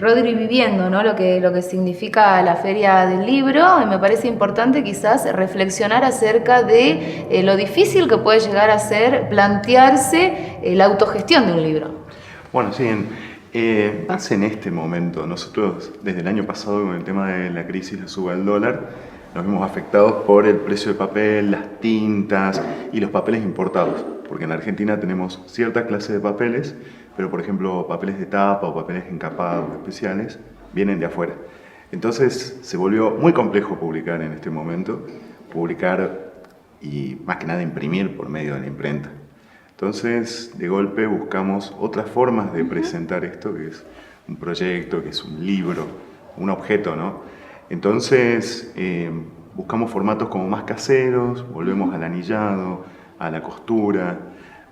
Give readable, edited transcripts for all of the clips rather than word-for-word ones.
Rodri viviendo, ¿no? Lo que significa la Feria del Libro, y me parece importante quizás reflexionar acerca de lo difícil que puede llegar a ser plantearse la autogestión de un libro. Bueno, sí, más en este momento, nosotros desde el año pasado con el tema de la crisis de suba del dólar, nos vimos afectados por el precio de papel, las tintas y los papeles importados, porque en Argentina tenemos cierta clase de papeles, pero por ejemplo papeles de tapa o papeles encapados especiales vienen de afuera. Entonces se volvió muy complejo publicar en este momento, publicar y más que nada imprimir por medio de la imprenta. Entonces, de golpe buscamos otras formas de presentar esto, que es un proyecto, que es un libro, un objeto, ¿no? Entonces, buscamos formatos como más caseros, volvemos al anillado, a la costura,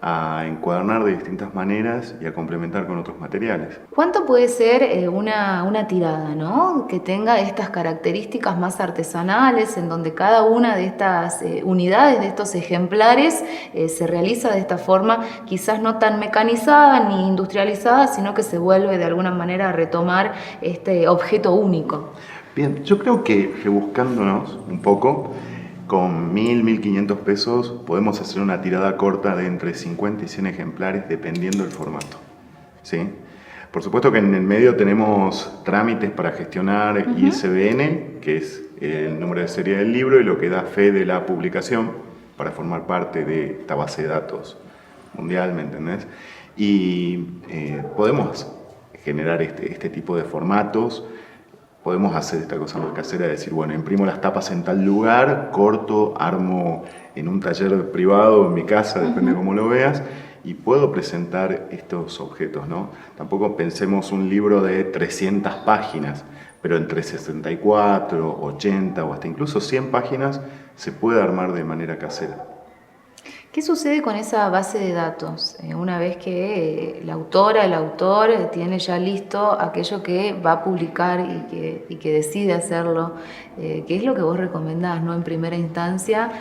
a encuadernar de distintas maneras y a complementar con otros materiales. ¿Cuánto puede ser una tirada, ¿no? Que tenga estas características más artesanales, en donde cada una de estas unidades, de estos ejemplares, se realiza de esta forma, quizás no tan mecanizada ni industrializada, sino que se vuelve de alguna manera a retomar este objeto único? Bien, yo creo que rebuscándonos un poco, con 1.000, 1.500 pesos podemos hacer una tirada corta de entre 50 y 100 ejemplares dependiendo del formato, ¿sí? Por supuesto que en el medio tenemos trámites para gestionar ISBN, que es el número de serie del libro y lo que da fe de la publicación para formar parte de esta base de datos mundial, ¿me entendés? Y podemos generar este tipo de formatos. Podemos hacer esta cosa más casera de decir, bueno, imprimo las tapas en tal lugar, corto, armo en un taller privado, en mi casa, depende de cómo lo veas, y puedo presentar estos objetos, ¿no? Tampoco pensemos un libro de 300 páginas, pero entre 64, 80 o hasta incluso 100 páginas se puede armar de manera casera. ¿Qué sucede con esa base de datos? Una vez que la autora, el autor tiene ya listo aquello que va a publicar y que decide hacerlo, ¿qué es lo que vos recomendás, ¿no? En primera instancia,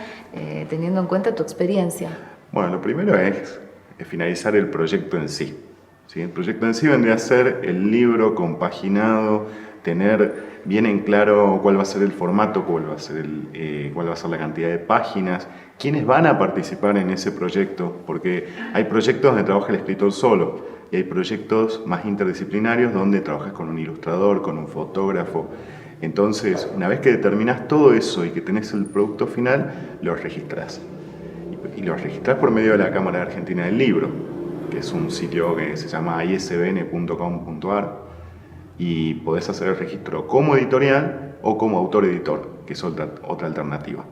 teniendo en cuenta tu experiencia? Bueno, lo primero es finalizar el proyecto en sí. ¿Sí? El proyecto en sí vendría a ser el libro compaginado, tener bien en claro cuál va a ser el formato, cuál va a ser la cantidad de páginas, quiénes van a participar en ese proyecto, porque hay proyectos donde trabaja el escritor solo y hay proyectos más interdisciplinarios donde trabajas con un ilustrador, con un fotógrafo. Entonces, una vez que determinas todo eso y que tenés el producto final, lo registras. Y lo registrás por medio de la Cámara Argentina del Libro, que es un sitio que se llama isbn.com.ar, y podés hacer el registro como editorial o como autor-editor, que es otra alternativa.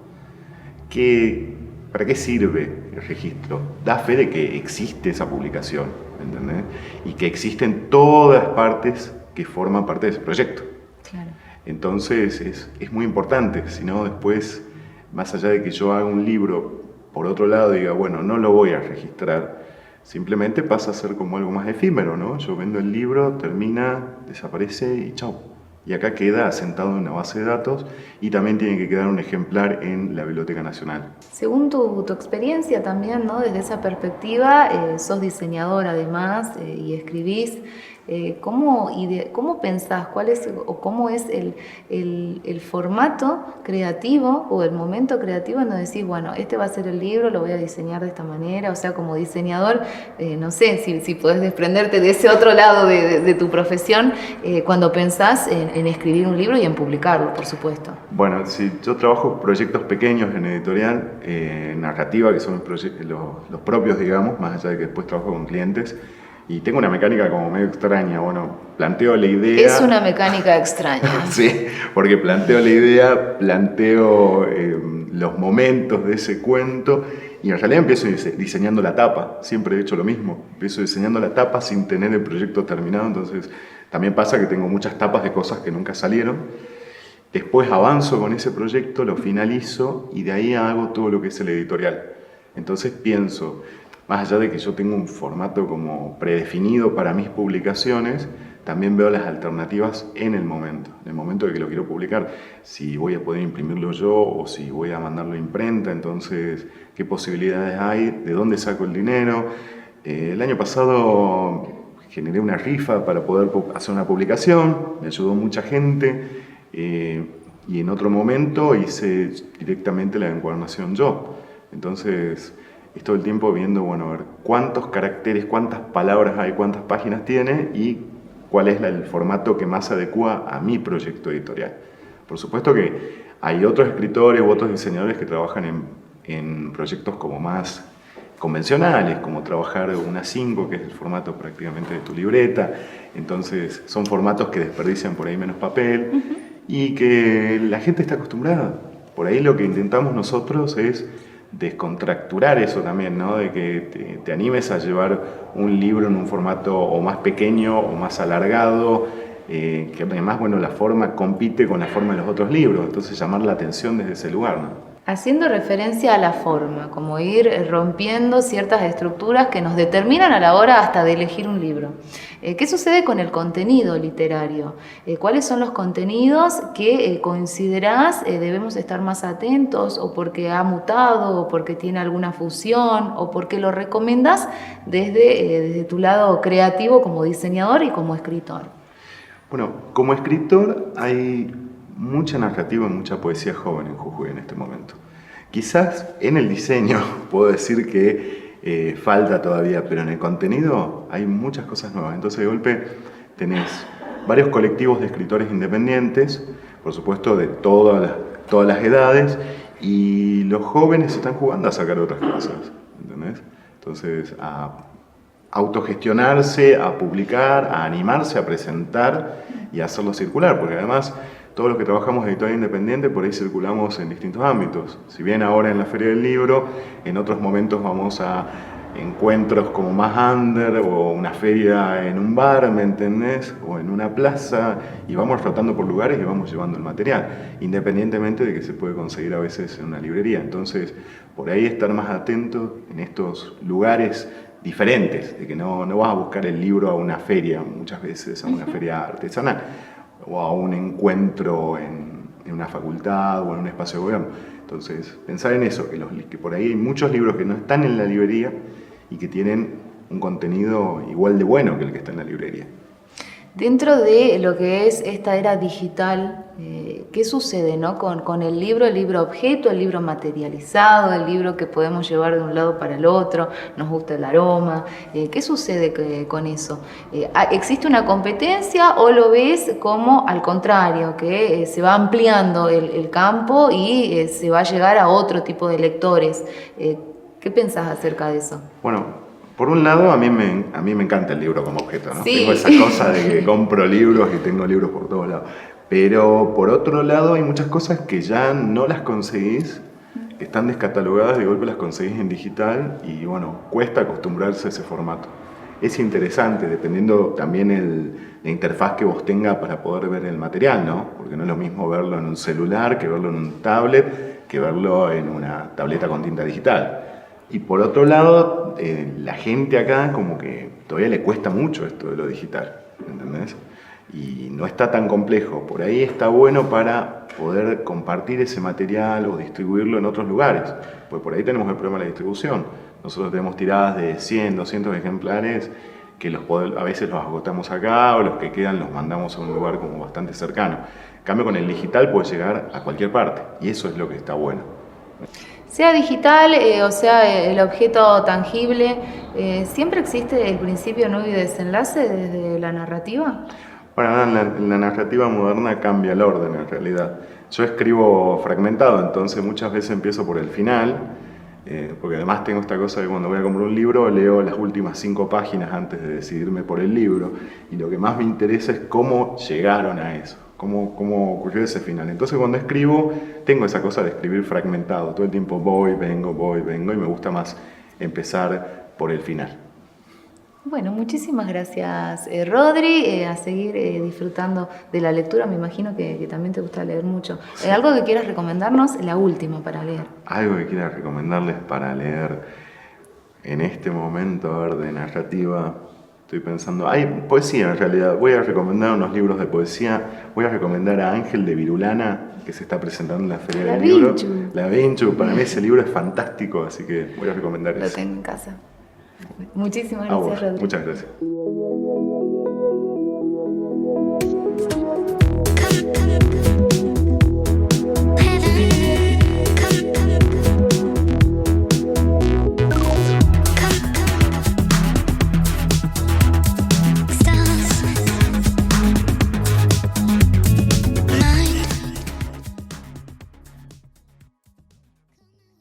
¿Para qué sirve el registro? Da fe de que existe esa publicación, ¿entendés? Y que existen todas las partes que forman parte de ese proyecto. Claro. Entonces es muy importante, si no después, más allá de que yo haga un libro, por otro lado diga, bueno, no lo voy a registrar, simplemente pasa a ser como algo más efímero, ¿no? Yo vendo el libro, termina, desaparece y chao. Y acá queda asentado en una base de datos y también tiene que quedar un ejemplar en la Biblioteca Nacional. Según tu experiencia también, ¿no? Desde esa perspectiva, sos diseñador además y escribís. ¿Cómo pensás? ¿Cómo es el formato creativo o el momento creativo en donde decís, bueno, este va a ser el libro, lo voy a diseñar de esta manera? O sea, como diseñador, no sé si podés desprenderte de ese otro lado de tu profesión cuando pensás en escribir un libro y en publicarlo, por supuesto. Bueno, si yo trabajo proyectos pequeños en editorial, narrativa, que son los propios, digamos, más allá de que después trabajo con clientes, y tengo una mecánica como medio extraña. Bueno, planteo la idea. Es una mecánica extraña. Sí, porque planteo la idea, planteo los momentos de ese cuento y en realidad empiezo diseñando la tapa. Siempre he hecho lo mismo. Empiezo diseñando la tapa sin tener el proyecto terminado. Entonces también pasa que tengo muchas tapas de cosas que nunca salieron. Después avanzo con ese proyecto, lo finalizo y de ahí hago todo lo que es el editorial. Entonces pienso, más allá de que yo tengo un formato como predefinido para mis publicaciones, también veo las alternativas en el momento de que lo quiero publicar. Si voy a poder imprimirlo yo o si voy a mandarlo a imprenta, entonces qué posibilidades hay, de dónde saco el dinero. El año pasado generé una rifa para poder hacer una publicación, me ayudó mucha gente, y en otro momento hice directamente la encuadernación yo. Entonces, es todo el tiempo viendo, bueno, a ver cuántos caracteres, cuántas palabras hay, cuántas páginas tiene y cuál es el formato que más se adecua a mi proyecto editorial. Por supuesto que hay otros escritores u otros diseñadores que trabajan en proyectos como más convencionales, como trabajar un A5, que es el formato prácticamente de tu libreta. Entonces, son formatos que desperdician por ahí menos papel y que la gente está acostumbrada. Por ahí lo que intentamos nosotros es descontracturar eso también, ¿no? De que te animes a llevar un libro en un formato o más pequeño o más alargado, que además, bueno, la forma compite con la forma de los otros libros, entonces llamar la atención desde ese lugar, ¿no? Haciendo referencia a la forma, como ir rompiendo ciertas estructuras que nos determinan a la hora hasta de elegir un libro. ¿Qué sucede con el contenido literario? ¿Cuáles son los contenidos que considerás debemos estar más atentos, o porque ha mutado, o porque tiene alguna fusión, o porque lo recomendás desde tu lado creativo como diseñador y como escritor? Bueno, como escritor hay mucha narrativa y mucha poesía joven en Jujuy en este momento. Quizás en el diseño puedo decir que falta todavía, pero en el contenido hay muchas cosas nuevas. Entonces de golpe tenés varios colectivos de escritores independientes, por supuesto de todas las edades, y los jóvenes están jugando a sacar otras cosas, ¿entendés? Entonces a autogestionarse, a publicar, a animarse a presentar y a hacerlo circular, porque además todos los que trabajamos en editorial independiente por ahí circulamos en distintos ámbitos. Si bien ahora en la Feria del Libro, en otros momentos vamos a encuentros como más under o una feria en un bar, ¿me entendés? O en una plaza, y vamos rotando por lugares y vamos llevando el material, independientemente de que se puede conseguir a veces en una librería. Entonces, por ahí estar más atentos en estos lugares diferentes, de que no vas a buscar el libro a una feria, muchas veces a una feria artesanal, o a un encuentro en una facultad o en un espacio de gobierno. Entonces, pensar en eso, que por ahí hay muchos libros que no están en la librería y que tienen un contenido igual de bueno que el que está en la librería. Dentro de lo que es esta era digital, ¿qué sucede, no? con el libro objeto, el libro materializado, el libro que podemos llevar de un lado para el otro, nos gusta el aroma? ¿Qué sucede con eso? ¿Existe una competencia o lo ves como al contrario, que se va ampliando el campo y se va a llegar a otro tipo de lectores? ¿Qué pensás acerca de eso? Bueno, por un lado, a mí me encanta el libro como objeto, ¿no? Sí. Tengo esa cosa de que compro libros y tengo libros por todos lados. Pero por otro lado, hay muchas cosas que ya no las conseguís, que están descatalogadas, de golpe las conseguís en digital y bueno, cuesta acostumbrarse a ese formato. Es interesante, dependiendo también la interfaz que vos tengas para poder ver el material, ¿no? Porque no es lo mismo verlo en un celular que verlo en un tablet, que verlo en una tableta con tinta digital. Y por otro lado, la gente acá como que todavía le cuesta mucho esto de lo digital, ¿entendés? Y no está tan complejo. Por ahí está bueno para poder compartir ese material o distribuirlo en otros lugares. Pues por ahí tenemos el problema de la distribución. Nosotros tenemos tiradas de 100, 200 ejemplares que a veces los agotamos acá o los que quedan los mandamos a un lugar como bastante cercano. En cambio, con el digital puede llegar a cualquier parte y eso es lo que está bueno. Sea digital o sea el objeto tangible, ¿siempre existe el principio, nudo y desenlace desde la narrativa? Bueno, la narrativa moderna cambia el orden en realidad. Yo escribo fragmentado, entonces muchas veces empiezo por el final, porque además tengo esta cosa de cuando voy a comprar un libro, leo las últimas 5 páginas antes de decidirme por el libro, y lo que más me interesa es cómo llegaron a eso. Cómo ocurrió ese final. Entonces cuando escribo, tengo esa cosa de escribir fragmentado. Todo el tiempo voy, vengo, y me gusta más empezar por el final. Bueno, muchísimas gracias, Rodri. A seguir disfrutando de la lectura. Me imagino que también te gusta leer mucho. Sí. ¿Algo que quieras recomendarnos? La última para leer. Algo que quiera recomendarles para leer en este momento, a ver, de narrativa. Estoy pensando, hay poesía en realidad. Voy a recomendar unos libros de poesía. Voy a recomendar a Ángel de Virulana, que se está presentando en la Feria del Libro. La Vinchu. Para mí ese libro es fantástico, así que voy a recomendar eso. Lo tengo en casa. Muchísimas gracias, Rodri. Muchas gracias.